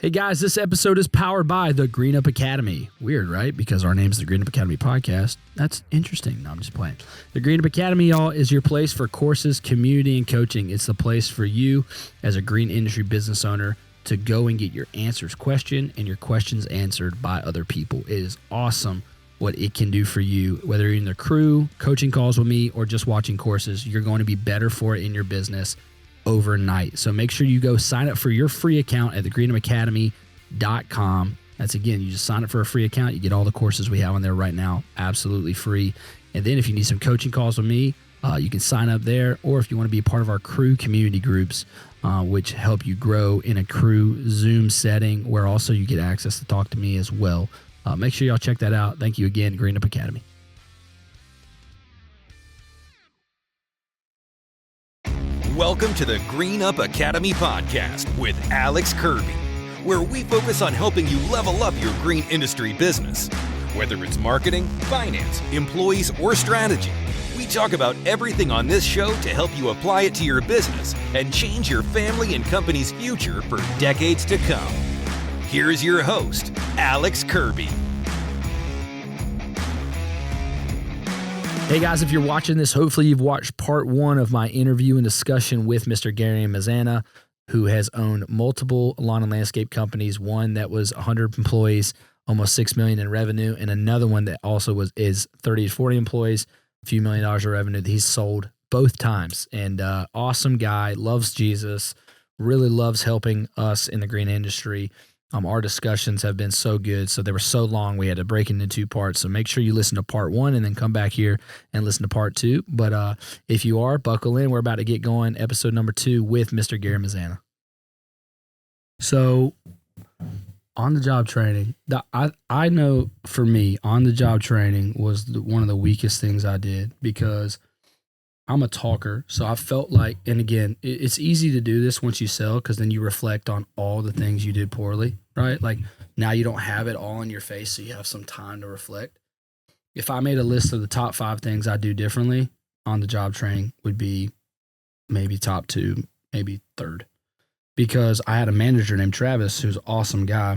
Hey guys, this episode is powered by the Green Up Academy. Weird, right? Because our name's the Green Up Academy podcast. That's interesting. No, I'm just playing. The Green Up Academy, y'all, is your place for courses, community, and coaching. It's the place for you as a green industry business owner to go and get your answers questioned and your questions answered by other people. It is awesome what it can do for you, whether you're in the crew, coaching calls with me, or just watching courses. You're going to be better for it in your business overnight. So make sure you go sign up for your free account at thegreenupacademy.com. That's again, you just sign up for a free account. You get all the courses we have on there right now, absolutely free. And then if you need some coaching calls with me, you can sign up there. Or if you want to be a part of our crew community groups, which help you grow in a crew Zoom setting, where also you get access to talk to me as well. Make sure y'all check that out. Thank you again, Green Up Academy. Welcome to the Green Up Academy podcast with Alex Kirby, where we focus on helping you level up your green industry business. Whether it's marketing, finance, employees, or strategy, we talk about everything on this show to help you apply it to your business and change your family and company's future for decades to come. Here's your host, Alex Kirby. Hey guys, if you're watching this, hopefully you've watched part one of my interview and discussion with Mr. Gary Mazzanna, who has owned multiple lawn and landscape companies. One that was 100 employees, almost $6 million in revenue, and another one that also is 30 to 40 employees, a few $1 million of revenue that he's sold both times. And awesome guy, loves Jesus, really loves helping us in the green industry. Our discussions have been so good. So they were so long, we had to break into two parts. So make sure you listen to part one and then come back here and listen to part two. But if you are, buckle in. We're about to get going. Episode number 2 with Mr. Gary Mazzanna. So on the job training, I know for me, on the job training was one of the weakest things I did, because I'm a talker. So I felt like, and again, it's easy to do this once you sell, because then you reflect on all the things you did poorly, right? Like now you don't have it all in your face, so you have some time to reflect. If I made a list of the top 5 things I do differently on the job training, would be maybe top 2, maybe third, because I had a manager named Travis, who's an awesome guy.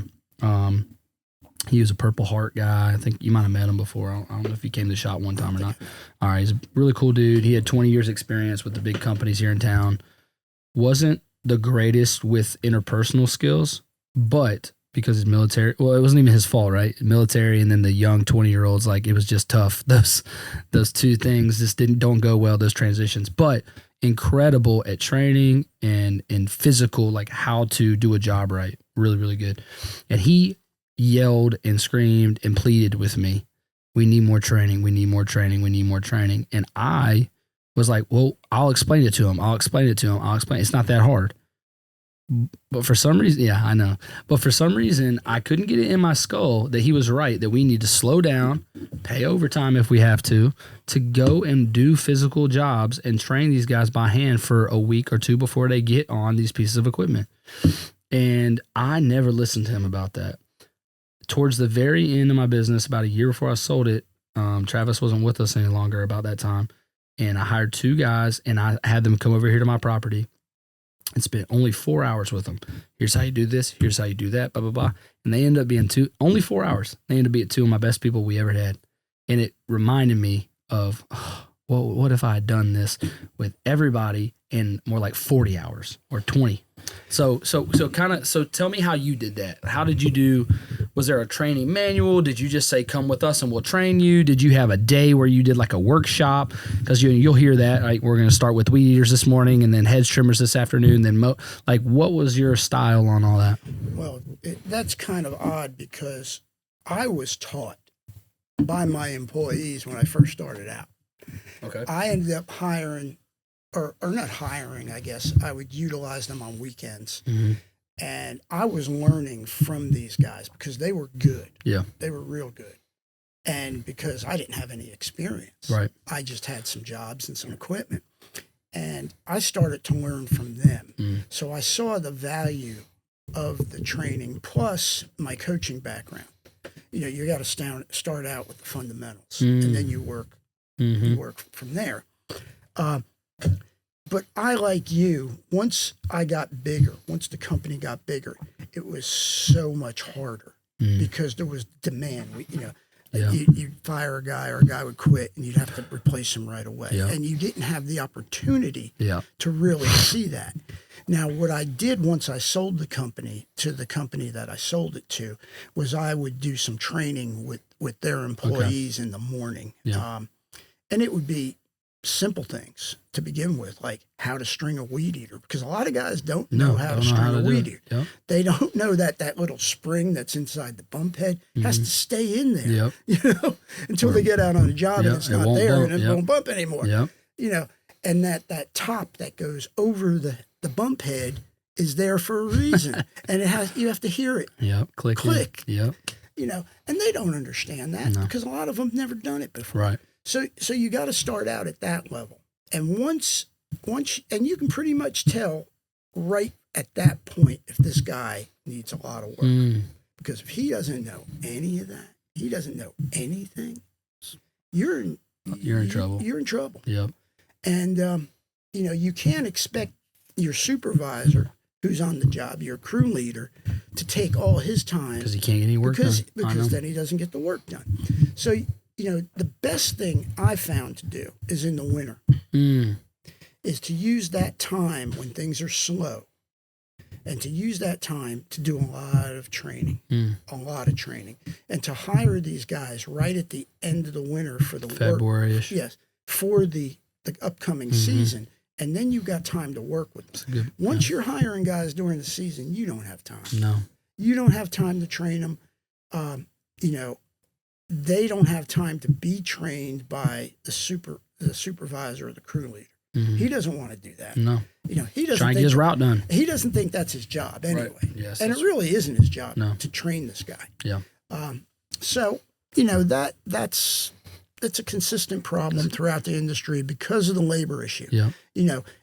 He was a Purple Heart guy. I think you might have met him before. I don't know if he came to the shop one time or not. All right, he's a really cool dude. He had 20 years experience with the big companies here in town. Wasn't the greatest with interpersonal skills, but because he's military, well, it wasn't even his fault, right? Military and then the young 20-year-olds, like it was just tough. Those two things just don't go well, those transitions. But incredible at training and physical, like how to do a job right. Really, really good. And he yelled and screamed and pleaded with me, we need more training, we need more training, we need more training. And I was like, well, I'll explain it to him. It's not that hard. But for some reason, yeah, I know. But for some reason, I couldn't get it in my skull that he was right, that we need to slow down, pay overtime if we have to go and do physical jobs and train these guys by hand for a week or two before they get on these pieces of equipment. And I never listened to him about that. Towards the very end of my business, about a year before I sold it, Travis wasn't with us any longer about that time. And I hired 2 guys and I had them come over here to my property and spent only 4 hours with them. Here's how you do this. Here's how you do that, blah, blah, blah. And they ended up being only 4 hours. They ended up being 2 of my best people we ever had. And it reminded me of, well, what if I had done this with everybody in more like 40 hours or 20? So tell me how you did that. How did you do? Was there a training manual? Did you just say, come with us and we'll train you? Did you have a day where you did like a workshop? Because you'll hear that. Like, we're going to start with weed eaters this morning and then hedge trimmers this afternoon. Then what was your style on all that? Well, that's kind of odd, because I was taught by my employees when I first started out. Okay. I ended up hiring, or not hiring, I guess. I would utilize them on weekends. Mm-hmm. And I was learning from these guys because they were good. Yeah. They were real good. And because I didn't have any experience. Right. I just had some jobs and some equipment. And I started to learn from them. Mm. So I saw the value of the training plus my coaching background. You got to start out with the fundamentals, and then you work. Mm-hmm. You work from there. But I, like you, once I got bigger, once the company got bigger, it was so much harder because there was demand. You'd fire a guy or a guy would quit and you'd have to replace him right away. Yeah. And you didn't have the opportunity Yeah. to really see that. Now, what I did once I sold the company to the company that I sold it to was I would do some training with their employees in the morning. Yeah. And it would be simple things to begin with, like how to string a weed eater, because a lot of guys don't know how to string a weed eater. Yep. They don't know that little spring that's inside the bump head has to stay in there, Yep. Until they get out on the job and it's not there bump. and it won't bump anymore. Yep. And that top that goes over the bump head is there for a reason, and you have to hear it. Yep. Click. Yep. And they don't understand that because a lot of them have never done it before. Right. So you got to start out at that level. And once, and you can pretty much tell right at that point if this guy needs a lot of work. Because if he doesn't know any of that, he doesn't know anything, you're in trouble. You're in trouble. Yep. And, you can't expect your supervisor who's on the job, your crew leader, to take all his time. Because he can't get any work done. Because then he doesn't get the work done. So, the best thing I found to do is in the winter, is to use that time when things are slow and to use that time to do a lot of training, and to hire these guys right at the end of the winter for the February-ish. Yes, for the upcoming season. And then you've got time to work with them. Once you're hiring guys during the season, you don't have time. No. You don't have time to train them. They don't have time to be trained by the supervisor or the crew leader. He doesn't want to do that. No. He doesn't trying to get his route done. He doesn't think that's his job anyway. Right. Yes, and it really isn't his job No. to train this guy. Yeah. So that's a consistent problem throughout the industry because of the labor issue. Yeah.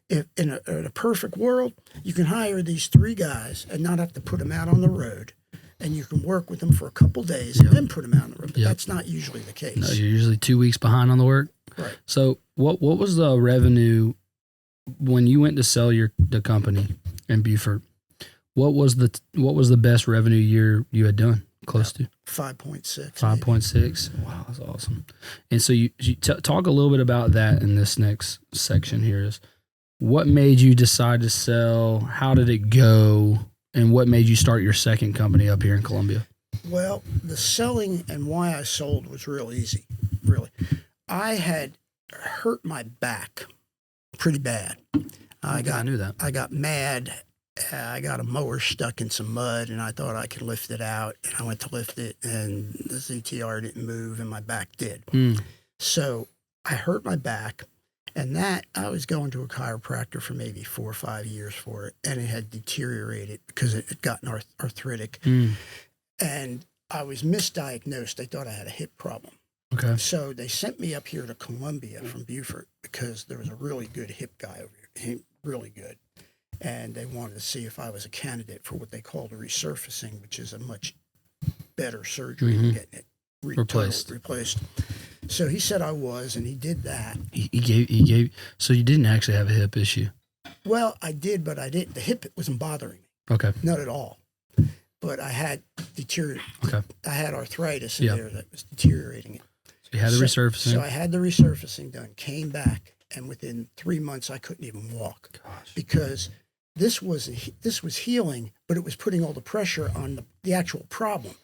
If in a perfect world, you can hire these 3 guys and not have to put them out on the road, and you can work with them for a couple days and then put them out on the road. But that's not usually the case. No, you're usually 2 weeks behind on the work. Right. So what was the revenue when you went to sell the company in Beaufort? What was the best revenue year you had done? Close to 5.6. 5.6. Wow, that's awesome. And so you talk a little bit about that in this next section here. Is what made you decide to sell? How did it go? And what made you start your second company up here in Columbia? Well, the selling and why I sold was real easy, really. I had hurt my back pretty bad. I knew that. I got mad. I got a mower stuck in some mud, and I thought I could lift it out. And I went to lift it, and the ZTR didn't move, and my back did. So I hurt my back, and that I was going to a chiropractor for maybe 4 or 5 years for it, and it had deteriorated because it had gotten arthritic. And I was misdiagnosed. They thought I had a hip problem. Okay. So they sent me up here to Columbia from Beaufort because there was a really good hip guy over here. He really good. And they wanted to see if I was a candidate for what they called a resurfacing, which is a much better surgery than getting it replaced. So he said I was, and he did that. He gave. So you didn't actually have a hip issue. Well, I did, but I didn't. The hip wasn't bothering me. Okay. Not at all. But I had Okay. I had arthritis in there that was deteriorating it. So you had the resurfacing. So I had the resurfacing done, came back, and within 3 months I couldn't even walk. Gosh. Because this was healing, but it was putting all the pressure on the actual problem.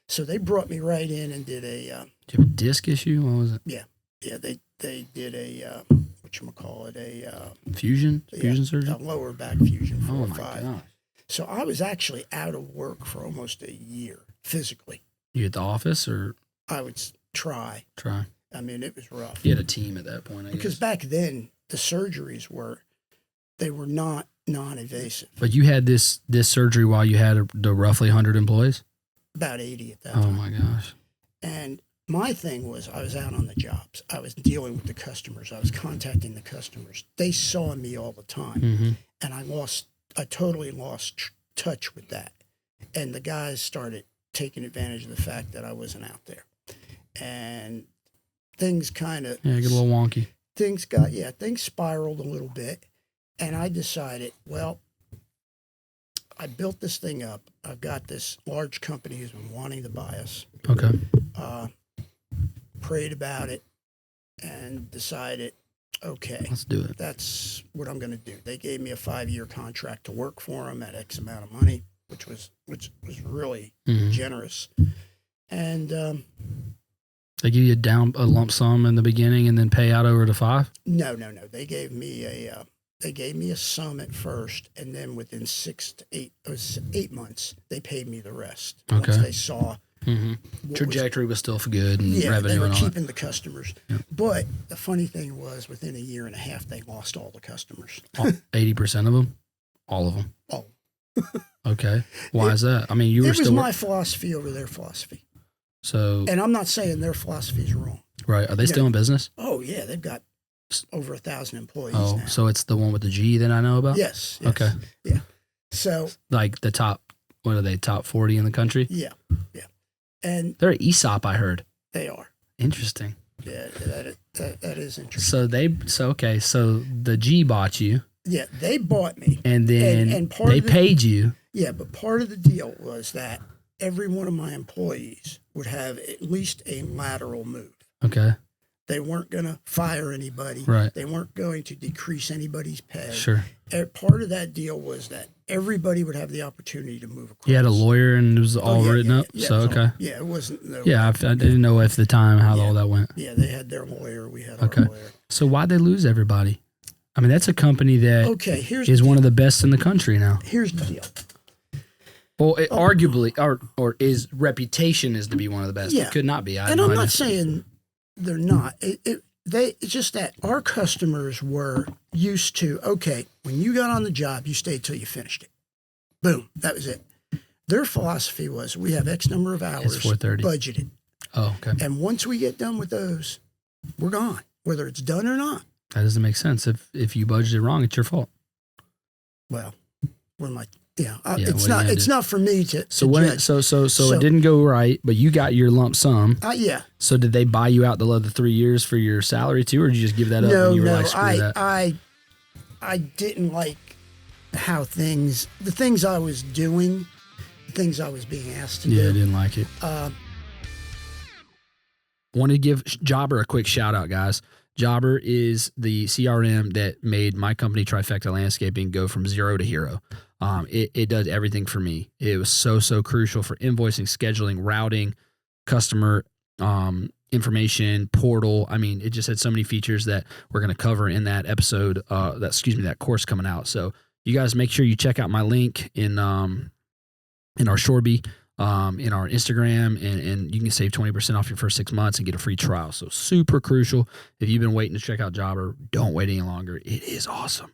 So they brought me right in and did a. Did you have a disc issue? What was it? Yeah. They did a whatchamacallit, a fusion surgery. A lower back fusion. 4 or 5. Gosh. So I was actually out of work for almost a year physically. You at the office or? I would try. I mean, it was rough. You had a team at that point, I guess. Because back then the surgeries were not non-invasive. But you had this surgery while you had the roughly 100 employees? About 80 at that time. Oh my gosh. And my thing was I was out on the jobs. I was dealing with the customers. I was contacting the customers. They saw me all the time. And I totally lost touch with that. And the guys started taking advantage of the fact that I wasn't out there. And things kind of... Yeah, get a little wonky. Things spiraled a little bit. And I decided, well, I built this thing up. I've got this large company who's been wanting to buy us. Okay. Prayed about it and decided, okay, Let's do it. that's what I'm going to do. They gave me a 5-year contract to work for them at X amount of money, which was really generous. And they give you a lump sum in the beginning and then pay out over to 5? No. They gave me a sum at first, and then within 6 to 8 months, they paid me the rest. Okay. Once they saw Trajectory was still good and yeah, revenue they were and all keeping the customers. Yep. But the funny thing was, within a year and a half, they lost all the customers. 80% of them? All of them? Oh. Okay. Why is that? I mean, It was my philosophy over their philosophy. So, And I'm not saying their philosophy is wrong. right. Are they still in business? Oh, yeah. They've got over 1,000 employees Oh, now. so it's the one with the G that I know about? Yes. Okay. Yeah. So, Like the top, what are they, top 40 in the country? yeah. And They're ESOP, I heard. they are. Interesting. Yeah, that is interesting. So the G bought you, Yeah, they bought me. and then And part they of the- paid you. Yeah, but part of the deal was that every one of my employees would have at least a lateral move. Okay. They weren't going to fire anybody. Right. They weren't going to decrease anybody's pay. Sure. Part of that deal was that everybody would have the opportunity to move across. You had a lawyer and it was all written up. Yeah, So, it was all- okay. yeah, it wasn't. Yeah, I didn't know at the time how all that went. Yeah, they had their lawyer. We had Okay. our lawyer. So why'd they lose everybody? I mean, that's a company that Okay, here's is the one deal. of the best in the country now. Here's the deal. Well, arguably, or is reputation is to be one of the best. Yeah. It could not be. And I'm not saying they're not. It's just that our customers were used to, okay, when you got on the job, you stayed till you finished it. Boom, that was it. Their philosophy was, we have X number of hours 4:30. budgeted. Oh, okay. And once we get done with those, we're gone, whether it's done or not. That doesn't make sense. If you budgeted wrong, it's your fault. Well, what am I? Yeah, it's what are you not. gonna It's do? not for me to. So to when judge. so it didn't go right, but you got your lump sum. Yeah. So did they buy you out the 3 years for your salary too, or did you just give that up No, when you were no. like, screw that? I didn't like how the things I was doing, the things I was being asked to Yeah, I do. didn't like it. Wanted to give Jobber a quick shout out, guys. Jobber is the CRM that made my company Trifecta Landscaping go from 0 to hero. It does everything for me. It was so crucial for invoicing, scheduling, routing, customer information, portal. I mean, it just had so many features that we're going to cover in that episode. That course coming out. So you guys make sure you check out my link in our Shoreby. In our Instagram, and you can save 20% off your first 6 months and get a free trial. So super crucial. If you've been waiting to check out Jobber, don't wait any longer. It is awesome.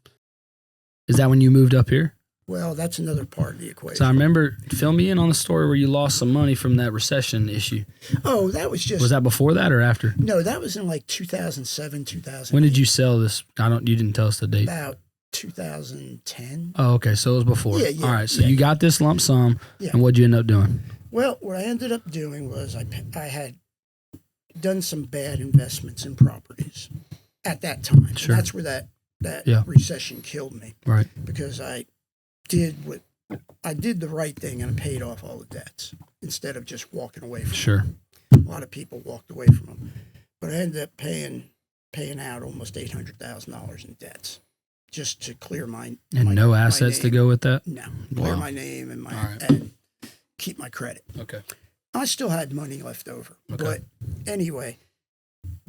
Is that when you moved up here? Well, that's another part of the equation. So I remember, fill me in on the story where you lost some money from that recession issue. Oh, that was just. Was that before that or after? No, that was in like 2007, 2008. When did you sell this? You didn't tell us the date. About 2010. Oh, okay. So it was before. Yeah, all right. So yeah. you got this lump sum, Yeah. and what'd you end up doing? Well, what I ended up doing was I had done some bad investments in properties at that time. Sure. And that's where that Yeah. recession killed me, Right. because I did the right thing and I paid off all the debts instead of just walking away from Sure. them. A lot of people walked away from them, but I ended up paying out almost $800,000 in debts just to clear my No assets to name. go with that? No, clear Wow. my name and All right. and keep my credit. Okay. I still had money left over. Okay. But anyway,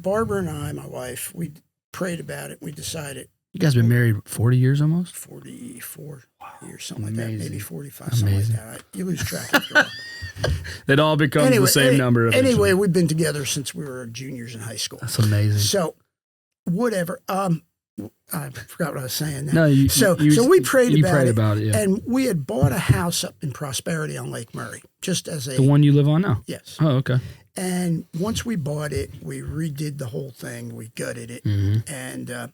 Barbara and I, my wife, we prayed about it. We decided You guys been married 40 years almost? 44 years, something like that, Amazing. maybe 45, something like that. You lose track of it. It all becomes number. Anyway, we've been together since we were juniors in high school. That's amazing. So, whatever. I forgot what I was saying now. No, so we prayed you about prayed it. about it, yeah. And we had bought a house up in Prosperity on Lake Murray, just as a The one you live on now? yes. Oh, okay. And once we bought it, we redid the whole thing. We gutted it, Mm-hmm. and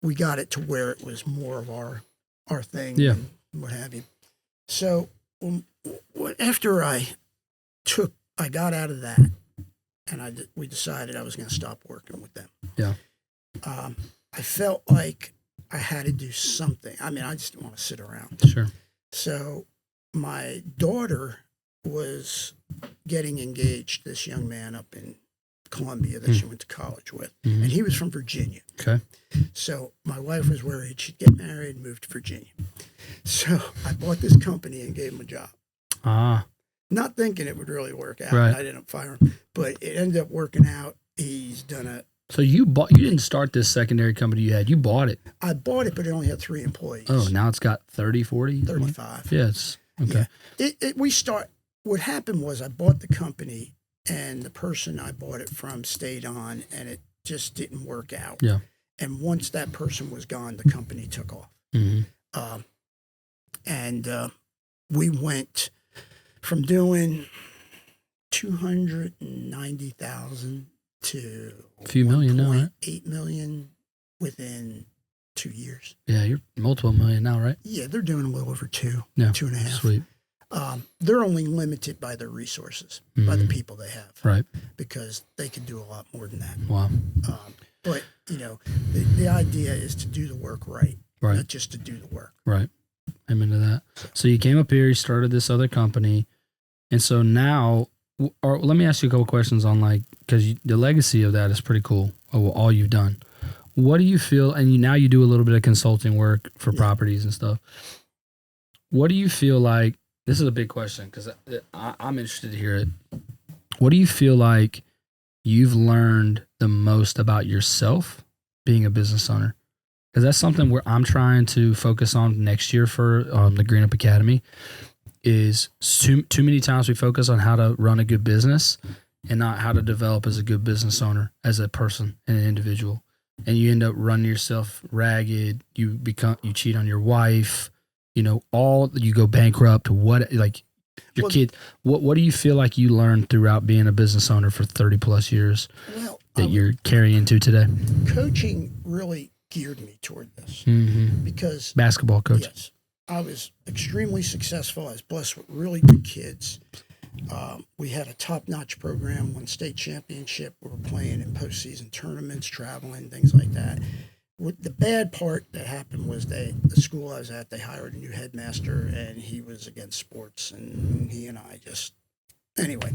we got it to where it was more of our thing, Yeah. and what have you. So after I got out of that, and we decided I was going to stop working with them. Yeah. I felt like I had to do something. I mean, I just didn't want to sit around. Sure. So my daughter was getting engaged, this young man up in Columbia that she went to college with. And he was from Virginia. Okay. So my wife was worried she'd get married and move to Virginia. So I bought this company and gave him a job. Not thinking it would really work out. Right. I didn't fire him, but it ended up working out. He's done a. So you didn't start this secondary company you had. You bought it. I bought it, but it only had 3 employees. Oh, now it's got 30, 40? 35. Yeah, it's okay. Yeah. What happened was I bought the company, and the person I bought it from stayed on, and it just didn't work out. Yeah. And once that person was gone, the company took off. And we went from doing 290,000 to a few million now, right? 8 million within 2 years. Yeah, you're multiple million now, right? Yeah, they're doing a little over 2, Yeah. 2.5. Sweet. They're only limited by their resources, by the people they have, right? Because they can do a lot more than that. Wow. But the idea is to do the work right, not just to do the work. Right. I'm into that. So you came up here, you started this other company, and so now, or let me ask you a couple questions on because the legacy of that is pretty cool. All you've done. What do you feel? And now you do a little bit of consulting work for properties and stuff. What do you feel like? This is a big question because I'm interested to hear it. What do you feel like you've learned the most about yourself being a business owner? Because that's something where I'm trying to focus on next year for the Green Up Academy. Is too many times we focus on how to run a good business and not how to develop as a good business owner, as a person and an individual. And you end up running yourself ragged. You cheat on your wife. You go bankrupt. Your kid. What do you feel like you learned throughout being a business owner for 30 plus years that you're carrying into today? Coaching really geared me toward this because basketball coach. Yes, I was extremely successful. I was blessed with really good kids. We had a top-notch program, won state championship. We were playing in postseason tournaments, traveling, things like that. The bad part that happened was the school I was at, they hired a new headmaster, and he was against sports, and he and I just anyway.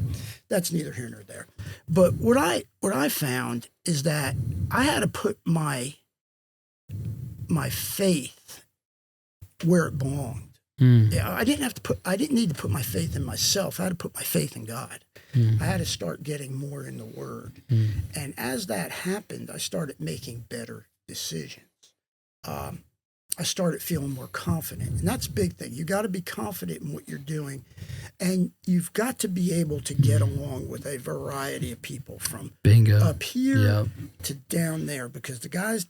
That's neither here nor there. But what I found is that I had to put my faith where it belonged. Yeah, I didn't need to put my faith in myself. I had to put my faith in God. I had to start getting more in the Word. And as that happened, I started making better decisions. I started feeling more confident. And that's a big thing. You got to be confident in what you're doing. And you've got to be able to get along with a variety of people from up here to down there, because the guys,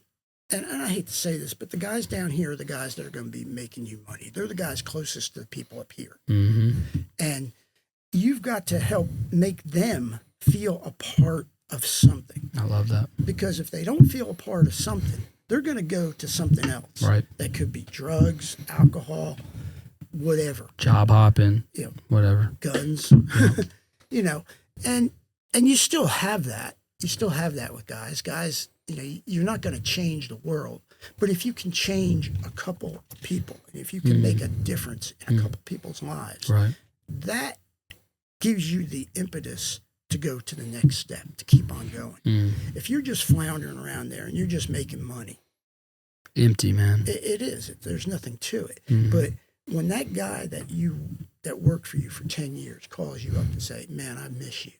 and I hate to say this, but the guys down here are the guys that are going to be making you money. They're the guys closest to the people up here. And you've got to help make them feel a part of something. I love that. Because if they don't feel a part of something, they're going to go to something else. Right. That could be drugs, alcohol, whatever. Job hopping, whatever. Guns, and you still have that. You still have that with guys. Guys, you're not going to change the world, but if you can change a couple people, and if you can make a difference in a couple people's lives, that gives you the impetus to go to the next step, to keep on going. If you're just floundering around there and you're just making money, empty, man. It is. There's nothing to it. But when that guy that worked for you for 10 years calls you up and say, "Man, I miss you,"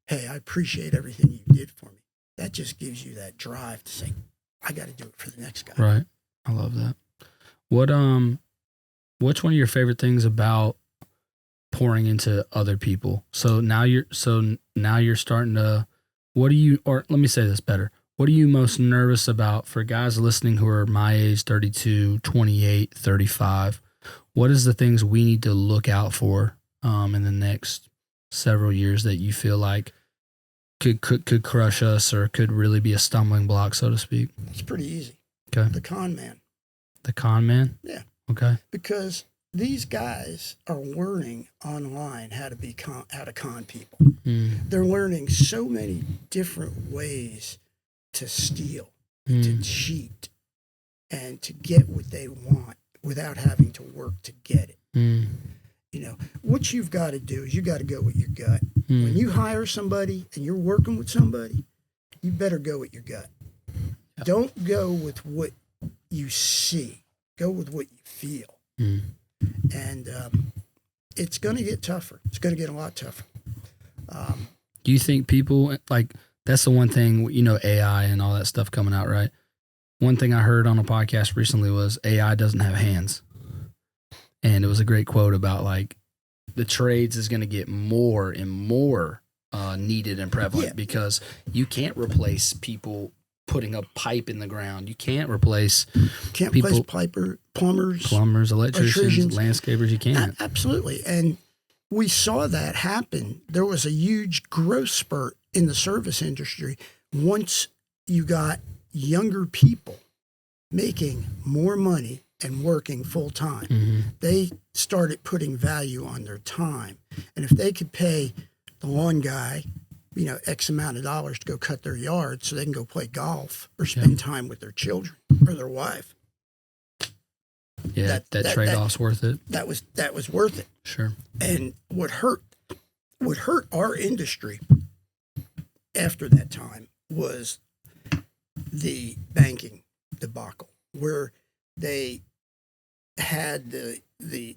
hey, I appreciate everything you did for me. That just gives you that drive to say, I got to do it for the next guy. Right. I love that. What's one of your favorite things about pouring into other people? So now you're starting to, or let me say this better. What are you most nervous about for guys listening who are my age, 32, 28, 35? What is the things we need to look out for in the next several years that you feel like could crush us or could really be a stumbling block, so to speak? It's pretty easy. Okay. The con man. The con man? Yeah. Okay. Because these guys are learning online how to con people. They're learning so many different ways to steal, to cheat, and to get what they want without having to work to get it. You know, what you've got to do is you got to go with your gut. When you hire somebody and you're working with somebody, you better go with your gut. Yeah. Don't go with what you see. Go with what you feel. And it's going to get tougher. It's going to get a lot tougher. Do you think people, like, that's the one thing, you know, AI and all that stuff coming out, right? One thing I heard on a podcast recently was AI doesn't have hands. And it was a great quote about, like, the trades is going to get more and more needed and prevalent because you can't replace people putting a pipe in the ground. You can't replace people, plumbers, electricians, landscapers. You can't. Absolutely. And we saw that happen. There was a huge growth spurt in the service industry once you got younger people making more money and working full time. They started putting value on their time. And if they could pay the lawn guy, you know, X amount of dollars to go cut their yard so they can go play golf or spend time with their children or their wife. Yeah, that trade-off's worth it. That was worth it. Sure. And what hurt our industry after that time was the banking debacle, where they had the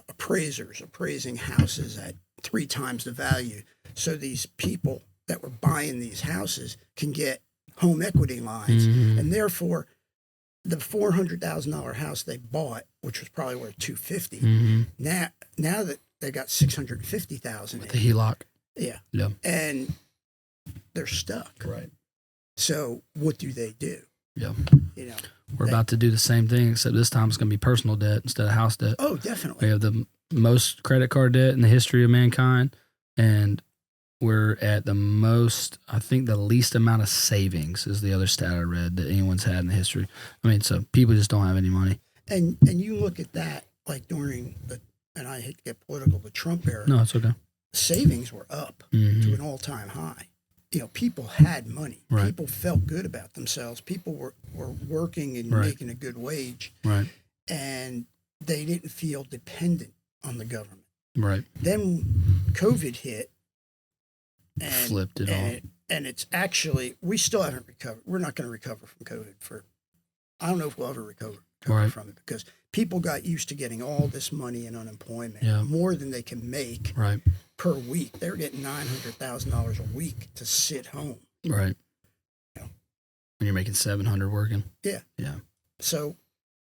appraisers appraising houses at 3 times the value. So these people that were buying these houses can get home equity lines. And therefore, the $400,000 house they bought, which was probably worth $250,000, now that they got $650,000 the HELOC. Yeah. Yeah. And they're stuck. Right. So what do they do? Yeah. You know, we're about to do the same thing, except this time it's going to be personal debt instead of house debt. Oh, definitely. We have the most credit card debt in the history of mankind, and we're at the most, I think the least amount of savings is the other stat I read that anyone's had in the history. I mean, so people just don't have any money. And you look at that, like during and I hate to get political, the Trump era. No, it's okay. Savings were up to an all-time high. You know, people had money. Right. People felt good about themselves. People were working and making a good wage. Right. And they didn't feel dependent on the government. Right. Then COVID hit. And flipped it all. And it's actually, we still haven't recovered. We're not going to recover from COVID I don't know if we'll ever recover from it, because people got used to getting all this money in unemployment, more than they can make per week. They were getting $900,000 a week to sit home. Right. You know? When you're making $700 working. Yeah. Yeah. So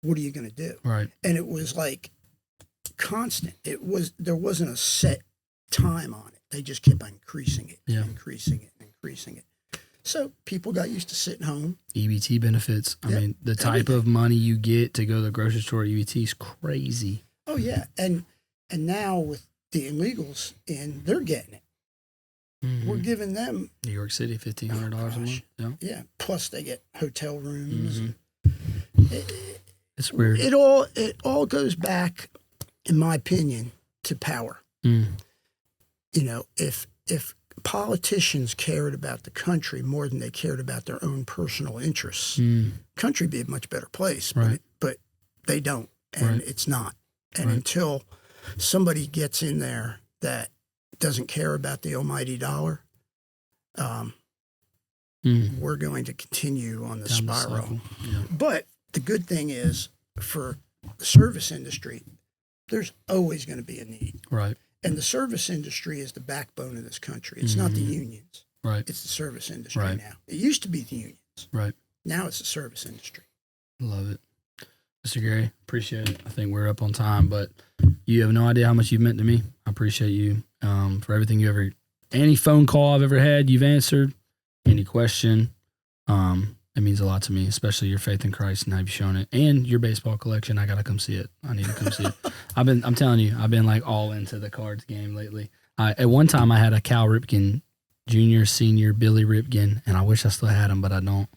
what are you going to do? Right. And it was like constant. There wasn't a set time on it. They just kept on increasing it, increasing it. So people got used to sitting home. EBT benefits. I mean, the type of money you get to go to the grocery store at EBT is crazy. Oh, yeah. And now with the illegals in, they're getting it. We're giving them New York City, $1,500 a month. Yeah. Yeah. Plus they get hotel rooms. It's weird. It all goes back, in my opinion, to power. You know, if politicians cared about the country more than they cared about their own personal interests, country would be a much better place. Right. But they don't, and it's not. And until somebody gets in there that doesn't care about the almighty dollar, we're going to continue on the spiral. But the good thing is, for the service industry, there's always going to be a need. Right. And the service industry is the backbone of this country. It's not the unions. Right. It's the service industry now. It used to be the unions. Right. Now it's the service industry. Love it. Mr. Gary, appreciate it. I think we're up on time, but you have no idea how much you've meant to me. I appreciate you for everything any phone call I've ever had, you've answered, any question. It means a lot to me, especially your faith in Christ and how you've shown it, and your baseball collection. I got to come see it. I need to come see it. I'm telling you, I've been like all into the cards game lately. At one time I had a Cal Ripken, junior, senior, Billy Ripken, and I wish I still had them, but I don't.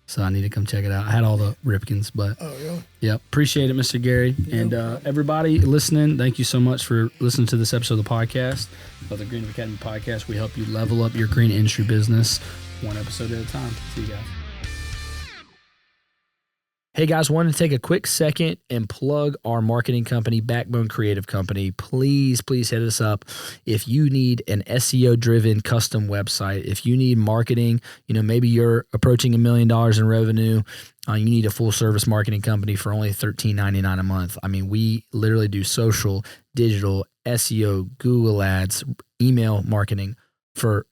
So I need to come check it out. I had all the Ripkins, but appreciate it, Mr. Gary. And everybody listening, thank you so much for listening to this episode of the podcast, of the Green Up Academy podcast. We help you level up your green industry business one episode at a time. See you guys. Hey guys, wanted to take a quick second and plug our marketing company, Backbone Creative Company. Please hit us up if you need an SEO-driven custom website. If you need marketing, maybe you're approaching $1 million in revenue. You need a full-service marketing company for only $13.99 a month. I mean, we literally do social, digital, SEO, Google Ads, email marketing for,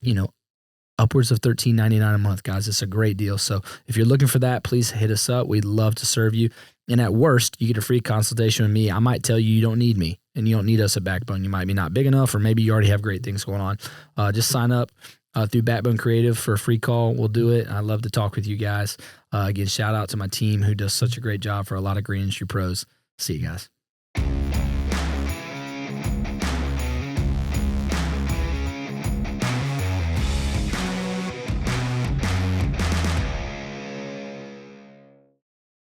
upwards of $13.99 a month, guys. It's a great deal. So if you're looking for that, please hit us up. We'd love to serve you. And at worst, you get a free consultation with me. I might tell you don't need me and you don't need us at Backbone. You might be not big enough, or maybe you already have great things going on. Just sign up through Backbone Creative for a free call. We'll do it. I'd love to talk with you guys. Again, shout out to my team who does such a great job for a lot of green industry pros. See you guys.